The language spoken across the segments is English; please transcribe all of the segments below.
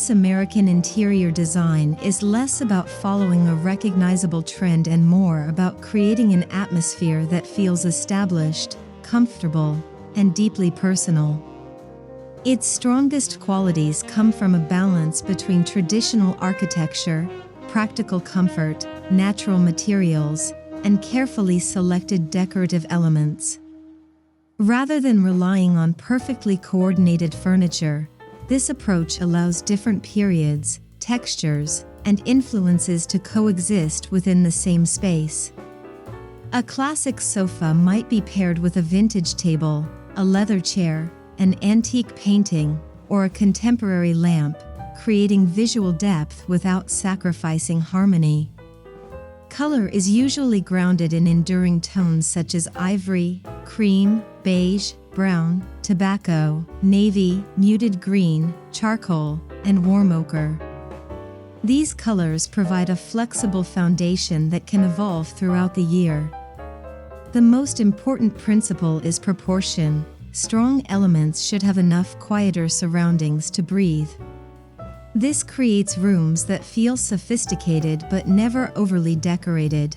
timeless American interior design is less about following a recognizable trend and more about creating an atmosphere that feels established, comfortable, and deeply personal. Its strongest qualities come from a balance between traditional architecture, practical comfort, natural materials, and carefully selected decorative elements. Rather than relying on perfectly coordinated furniture, this approach allows different periods, textures, and influences to coexist within the same space. A classic sofa might be paired with a vintage table, a leather chair, an antique painting, or a contemporary lamp, creating visual depth without sacrificing harmony. Color is usually grounded in enduring tones such as ivory, cream, beige, brown, tobacco, navy, muted green, charcoal, and warm ochre. These colors provide a flexible foundation that can evolve throughout the year. The most important principle is proportion. Strong elements should have enough quieter surroundings to breathe. This creates rooms that feel sophisticated but never overly decorated.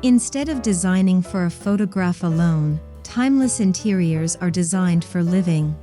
Instead of designing for a photograph alone, timeless interiors are designed for living.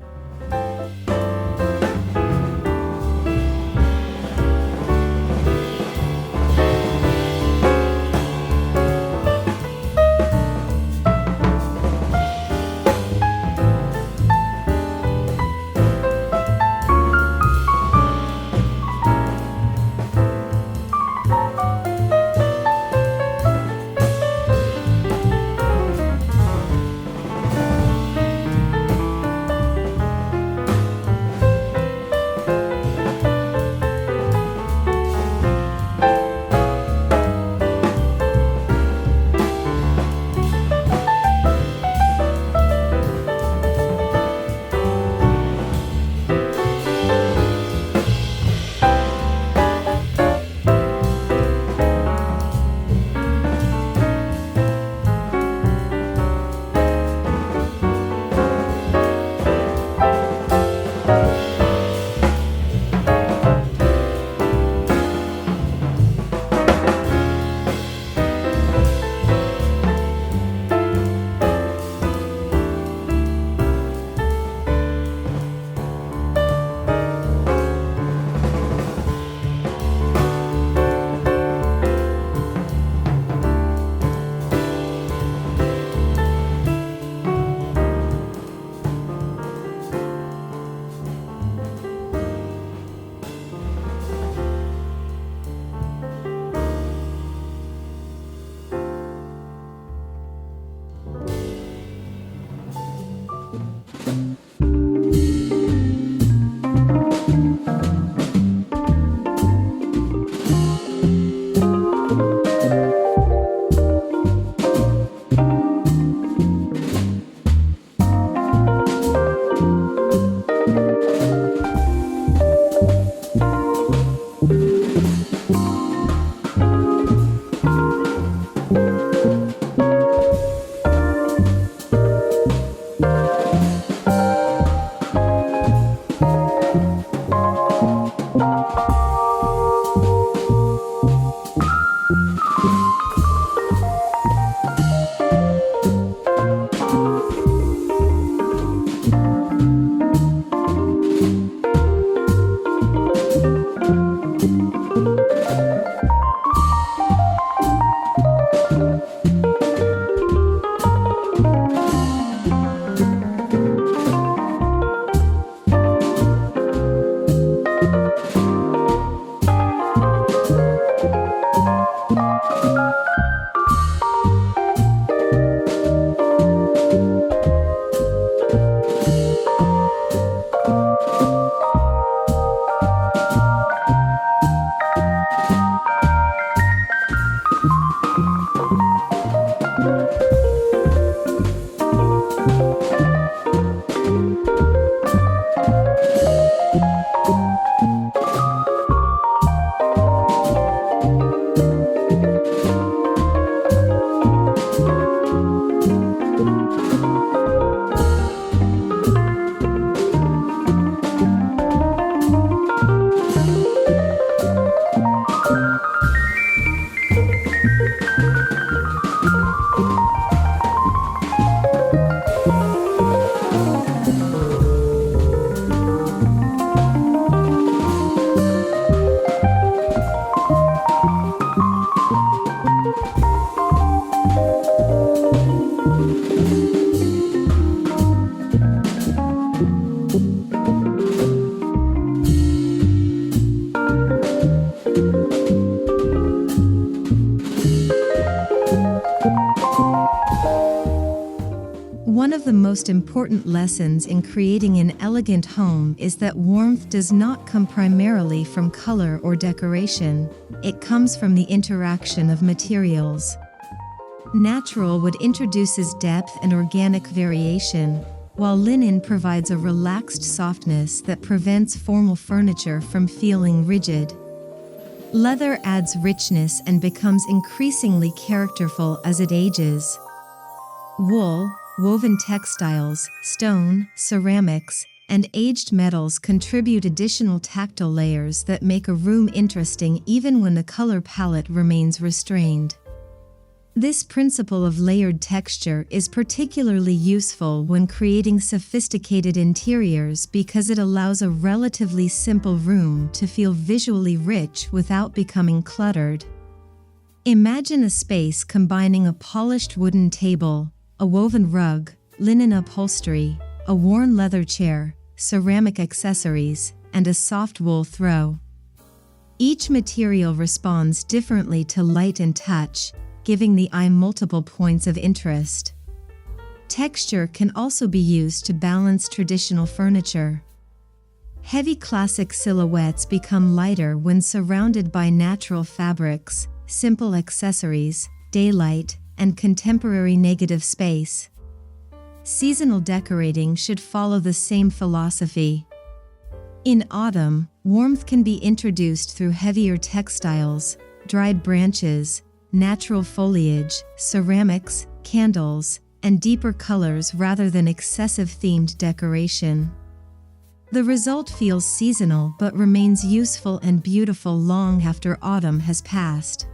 One of the most important lessons in creating an elegant home is that warmth does not come primarily from color or decoration. It comes from the interaction of materials. Natural wood introduces depth and organic variation, while linen provides a relaxed softness that prevents formal furniture from feeling rigid. Leather adds richness and becomes increasingly characterful as it ages. Wool, woven textiles, stone, ceramics, and aged metals contribute additional tactile layers that make a room interesting even when the color palette remains restrained. This principle of layered texture is particularly useful when creating sophisticated interiors because it allows a relatively simple room to feel visually rich without becoming cluttered. Imagine a space combining a polished wooden table, a woven rug, linen upholstery, a worn leather chair, ceramic accessories, and a soft wool throw. Each material responds differently to light and touch, giving the eye multiple points of interest. Texture can also be used to balance traditional furniture. Heavy classic silhouettes become lighter when surrounded by natural fabrics, simple accessories, daylight, and contemporary negative space. Seasonal decorating should follow the same philosophy. In autumn, warmth can be introduced through heavier textiles, dried branches, natural foliage, ceramics, candles, and deeper colors rather than excessive themed decoration. The result feels seasonal but remains useful and beautiful long after autumn has passed.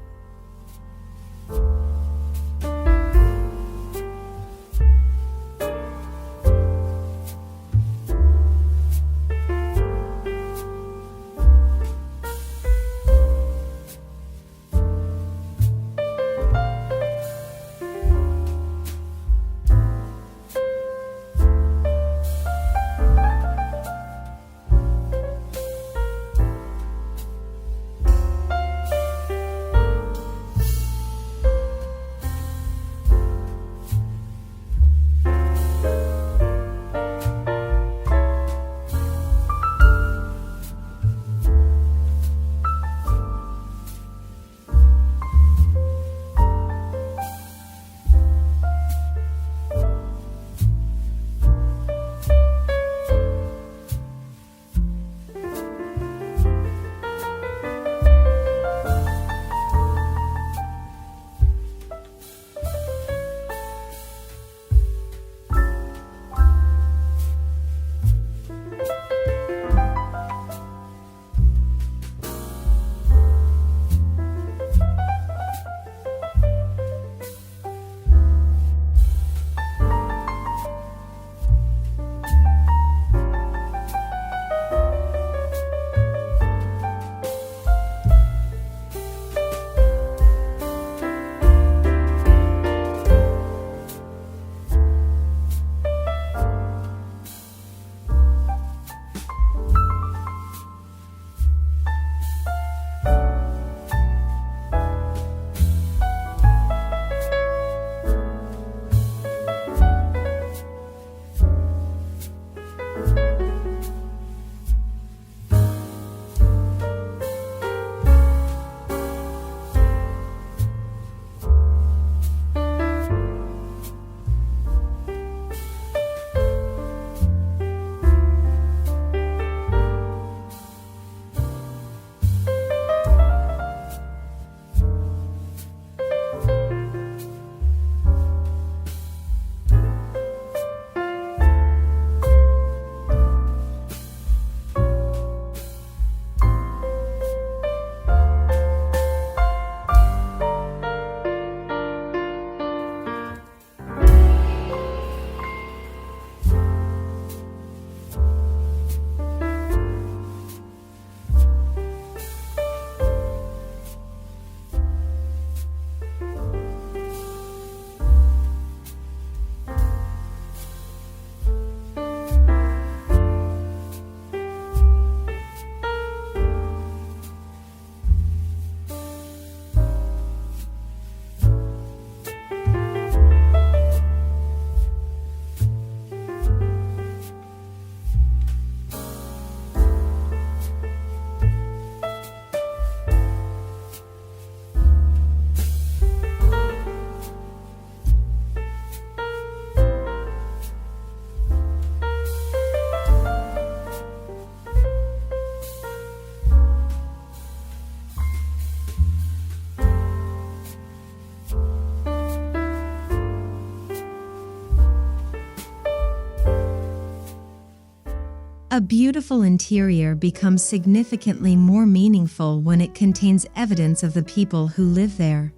A beautiful interior becomes significantly more meaningful when it contains evidence of the people who live there.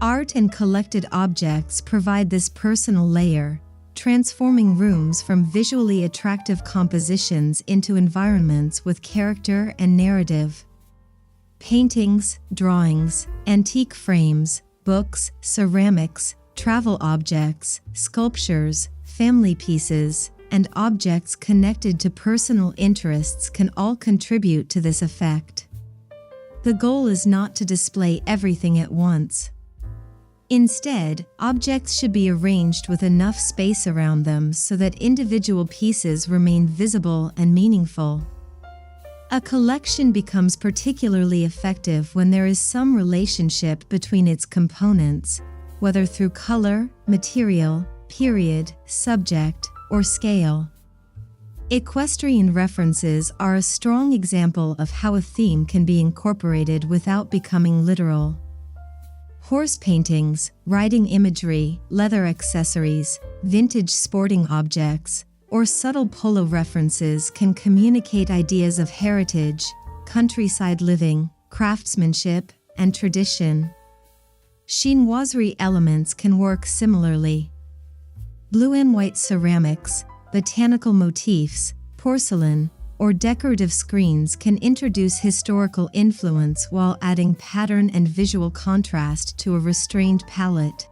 Art and collected objects provide this personal layer, transforming rooms from visually attractive compositions into environments with character and narrative. Paintings, drawings, antique frames, books, ceramics, travel objects, sculptures, family pieces, and objects connected to personal interests can all contribute to this effect. The goal is not to display everything at once. Instead, objects should be arranged with enough space around them so that individual pieces remain visible and meaningful. A collection becomes particularly effective when there is some relationship between its components, whether through color, material, period, subject, or scale. Equestrian references are a strong example of how a theme can be incorporated without becoming literal. Horse paintings, riding imagery, leather accessories, vintage sporting objects, or subtle polo references can communicate ideas of heritage, countryside living, craftsmanship, and tradition. Chinoiserie elements can work similarly. Blue and white ceramics, botanical motifs, porcelain, or decorative screens can introduce historical influence while adding pattern and visual contrast to a restrained palette.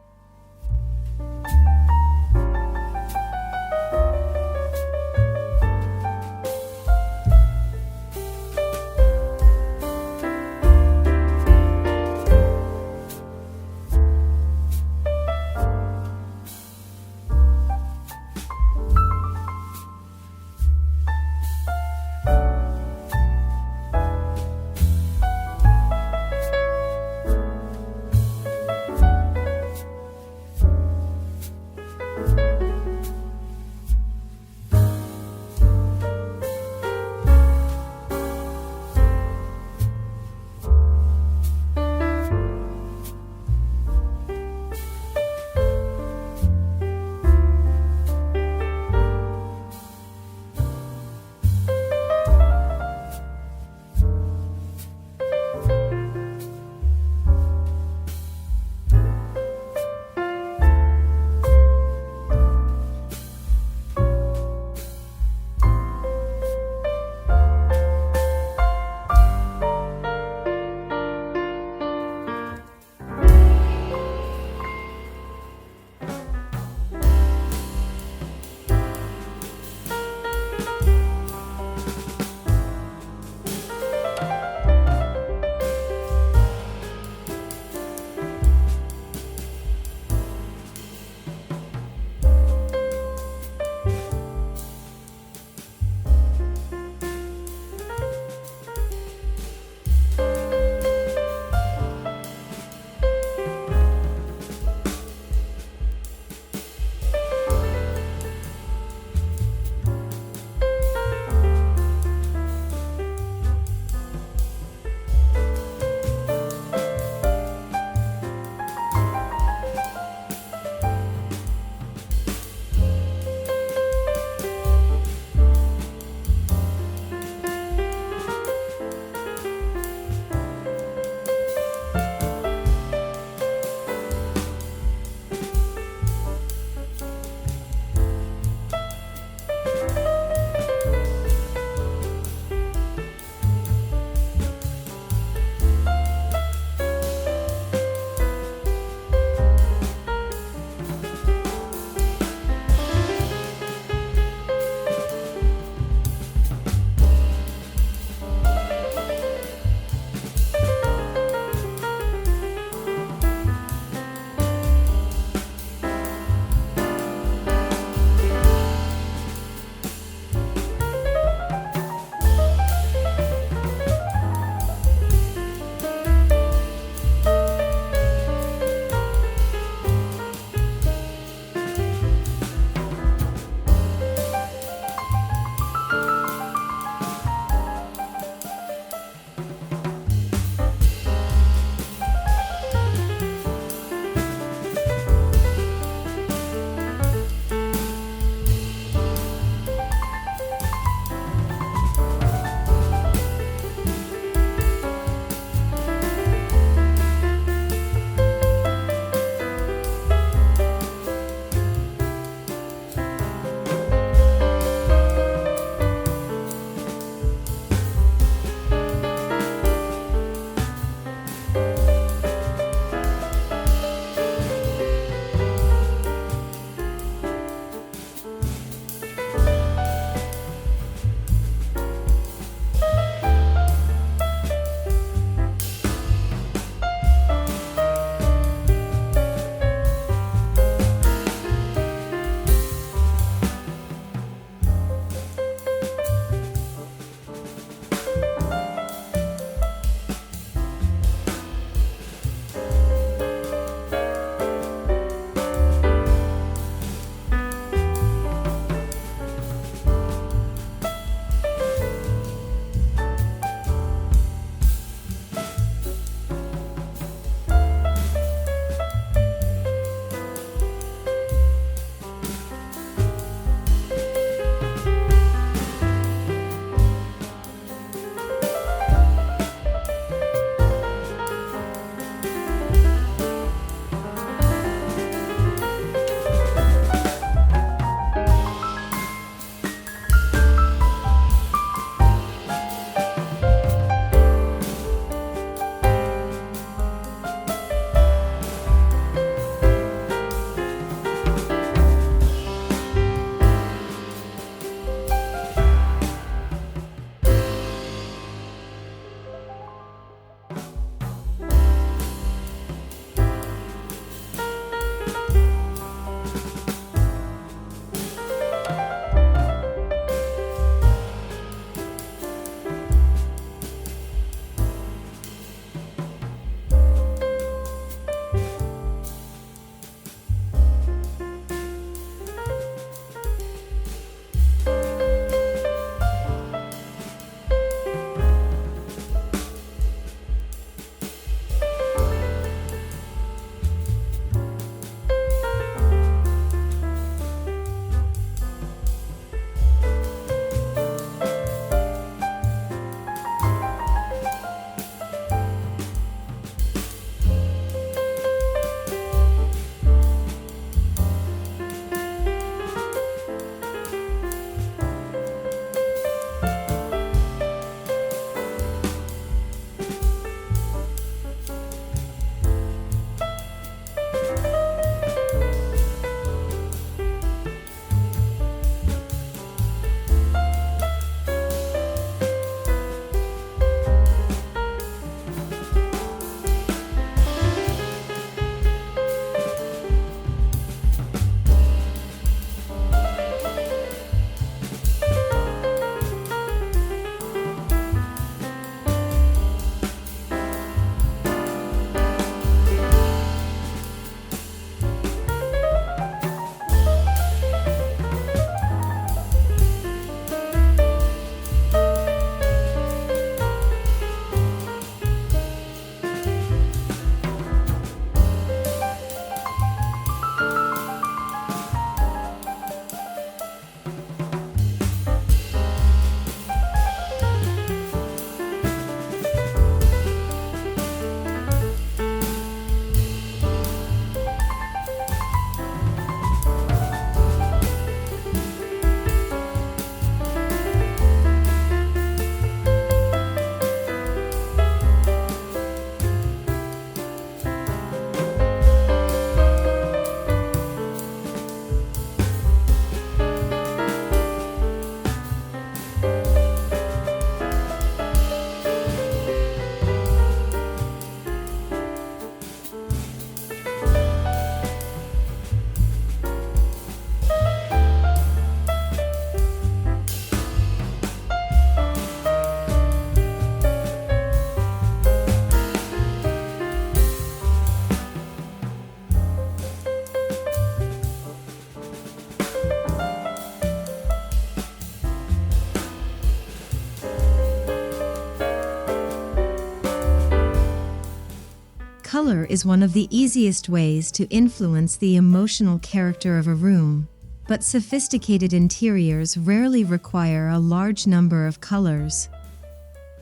Color is one of the easiest ways to influence the emotional character of a room, but sophisticated interiors rarely require a large number of colors.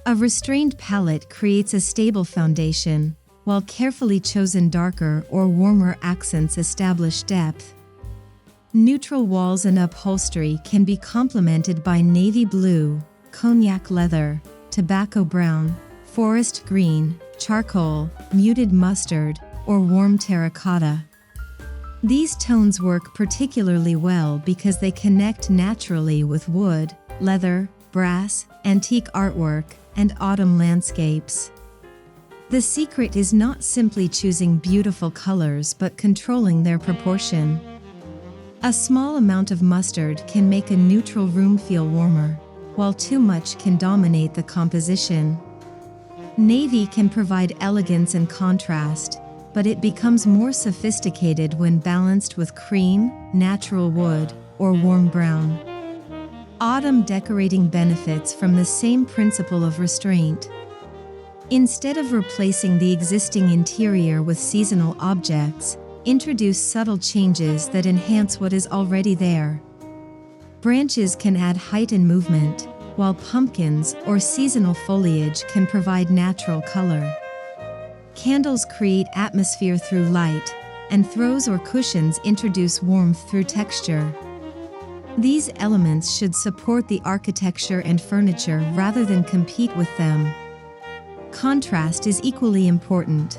A restrained palette creates a stable foundation, while carefully chosen darker or warmer accents establish depth. Neutral walls and upholstery can be complemented by navy blue, cognac leather, tobacco brown, forest green, charcoal, muted mustard, or warm terracotta. These tones work particularly well because they connect naturally with wood, leather, brass, antique artwork, and autumn landscapes. The secret is not simply choosing beautiful colors but controlling their proportion. A small amount of mustard can make a neutral room feel warmer, while too much can dominate the composition. Navy can provide elegance and contrast, but it becomes more sophisticated when balanced with cream, natural wood, or warm brown. Autumn decorating benefits from the same principle of restraint. Instead of replacing the existing interior with seasonal objects, introduce subtle changes that enhance what is already there. Branches can add height and movement, while pumpkins or seasonal foliage can provide natural color. Candles create atmosphere through light, and throws or cushions introduce warmth through texture. These elements should support the architecture and furniture rather than compete with them. Contrast is equally important.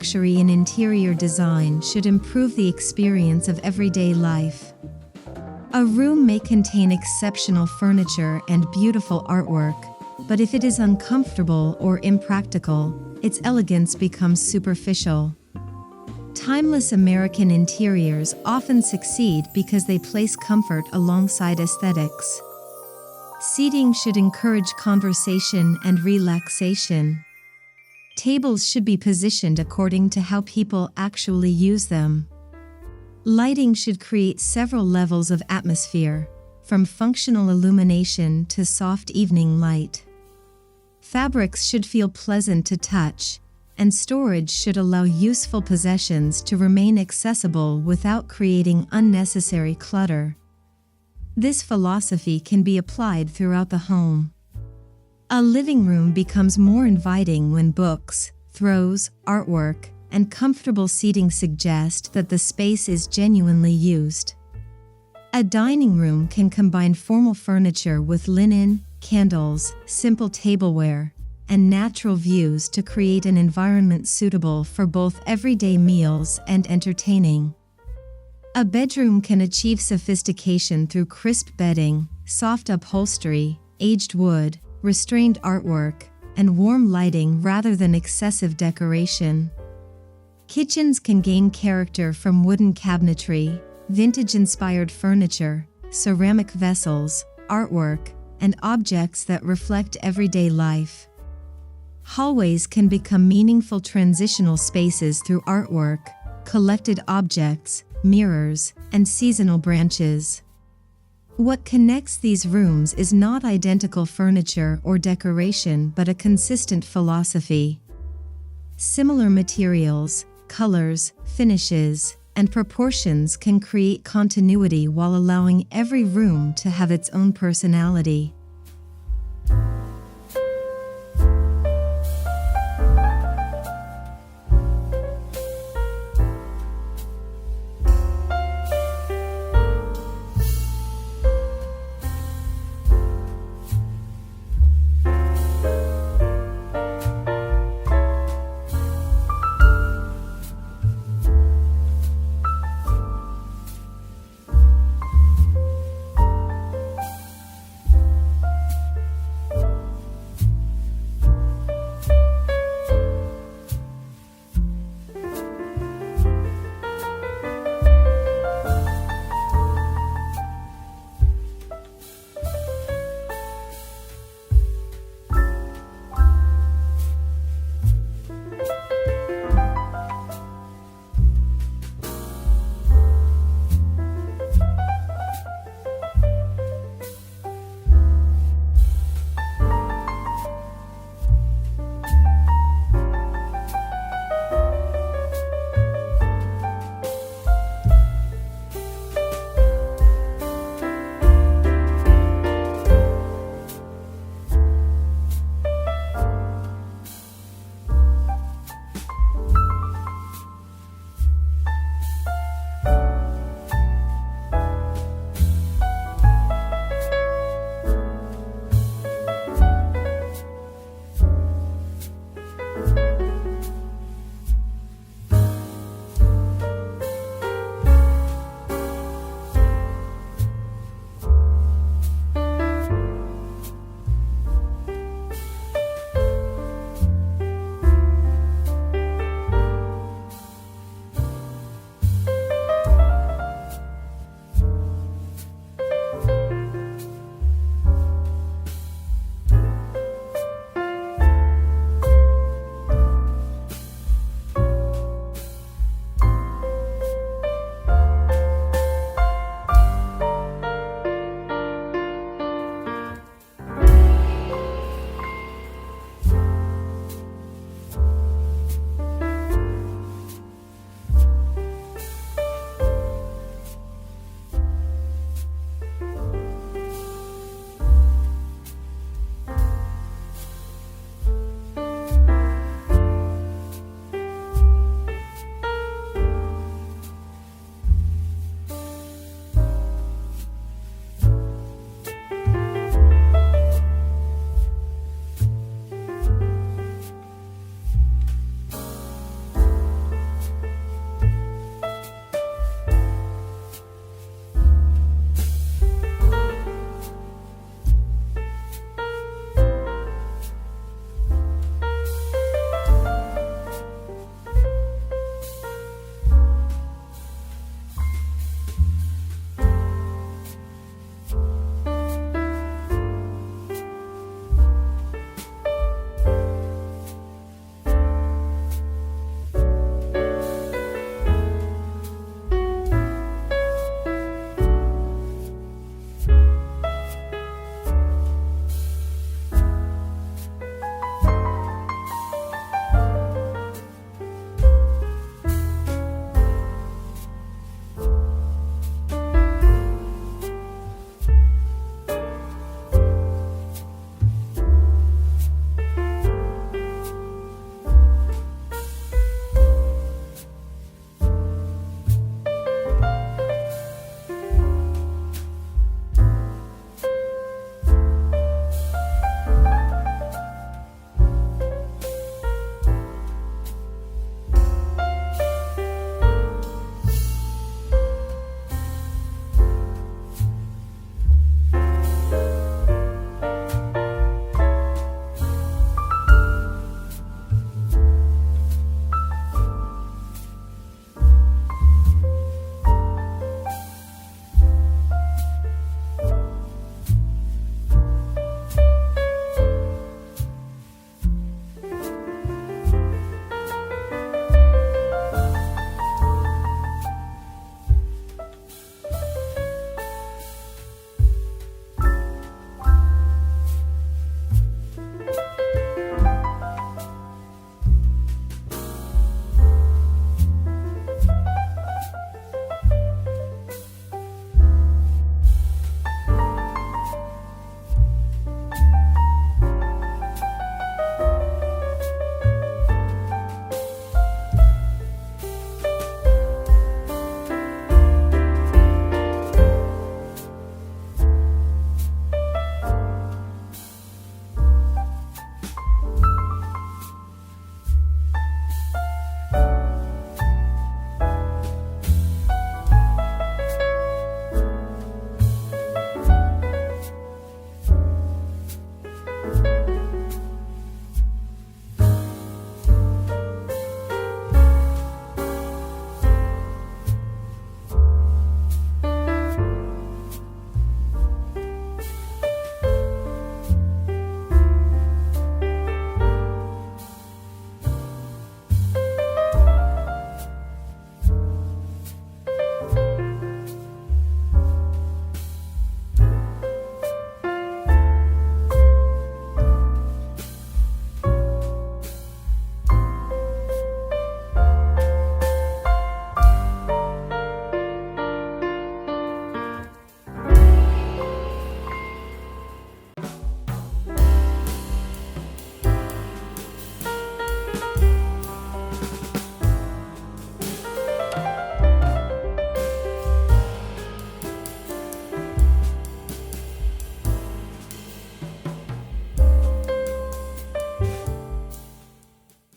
luxury in interior design should improve the experience of everyday life. A room may contain exceptional furniture and beautiful artwork, but if it is uncomfortable or impractical, its elegance becomes superficial. Timeless American interiors often succeed because they place comfort alongside aesthetics. Seating should encourage conversation and relaxation. Tables should be positioned according to how people actually use them. Lighting should create several levels of atmosphere, from functional illumination to soft evening light. Fabrics should feel pleasant to touch, and storage should allow useful possessions to remain accessible without creating unnecessary clutter. This philosophy can be applied throughout the home. A living room becomes more inviting when books, throws, artwork, and comfortable seating suggest that the space is genuinely used. A dining room can combine formal furniture with linen, candles, simple tableware, and natural views to create an environment suitable for both everyday meals and entertaining. A bedroom can achieve sophistication through crisp bedding, soft upholstery, aged wood, restrained artwork, and warm lighting rather than excessive decoration. Kitchens can gain character from wooden cabinetry, vintage-inspired furniture, ceramic vessels, artwork, and objects that reflect everyday life. Hallways can become meaningful transitional spaces through artwork, collected objects, mirrors, and seasonal branches. What connects these rooms is not identical furniture or decoration but a consistent philosophy. Similar materials, colors, finishes, and proportions can create continuity while allowing every room to have its own personality.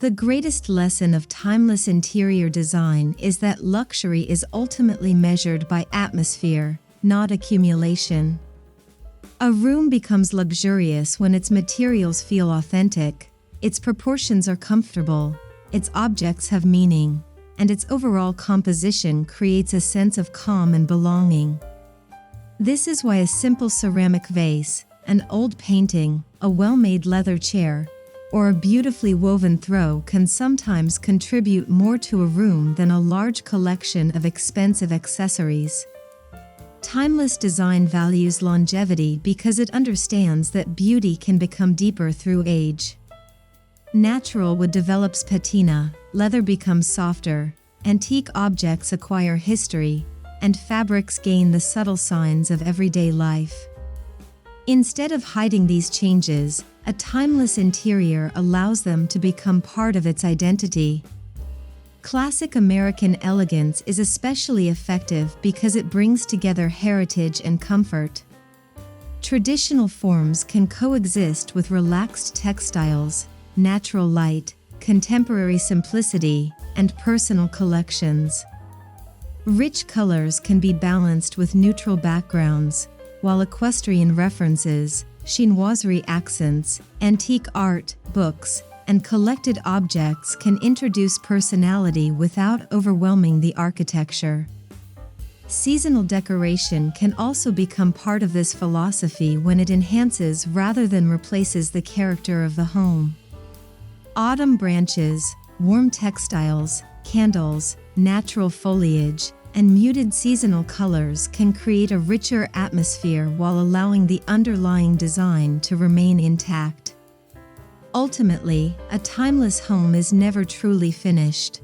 The greatest lesson of timeless interior design is that luxury is ultimately measured by atmosphere, not accumulation. A room becomes luxurious when its materials feel authentic, its proportions are comfortable, its objects have meaning, and its overall composition creates a sense of calm and belonging. This is why a simple ceramic vase, an old painting, a well-made leather chair, or a beautifully woven throw can sometimes contribute more to a room than a large collection of expensive accessories. Timeless design values longevity because it understands that beauty can become deeper through age. Natural wood develops patina, leather becomes softer, antique objects acquire history, and fabrics gain the subtle signs of everyday life. Instead of hiding these changes, a timeless interior allows them to become part of its identity. Classic American elegance is especially effective because it brings together heritage and comfort. Traditional forms can coexist with relaxed textiles, natural light, contemporary simplicity, and personal collections. Rich colors can be balanced with neutral backgrounds, while equestrian references, chinoiserie accents, antique art, books, and collected objects can introduce personality without overwhelming the architecture. Seasonal decoration can also become part of this philosophy when it enhances rather than replaces the character of the home. Autumn branches, warm textiles, candles, natural foliage, and muted seasonal colors can create a richer atmosphere while allowing the underlying design to remain intact. Ultimately, a timeless home is never truly finished.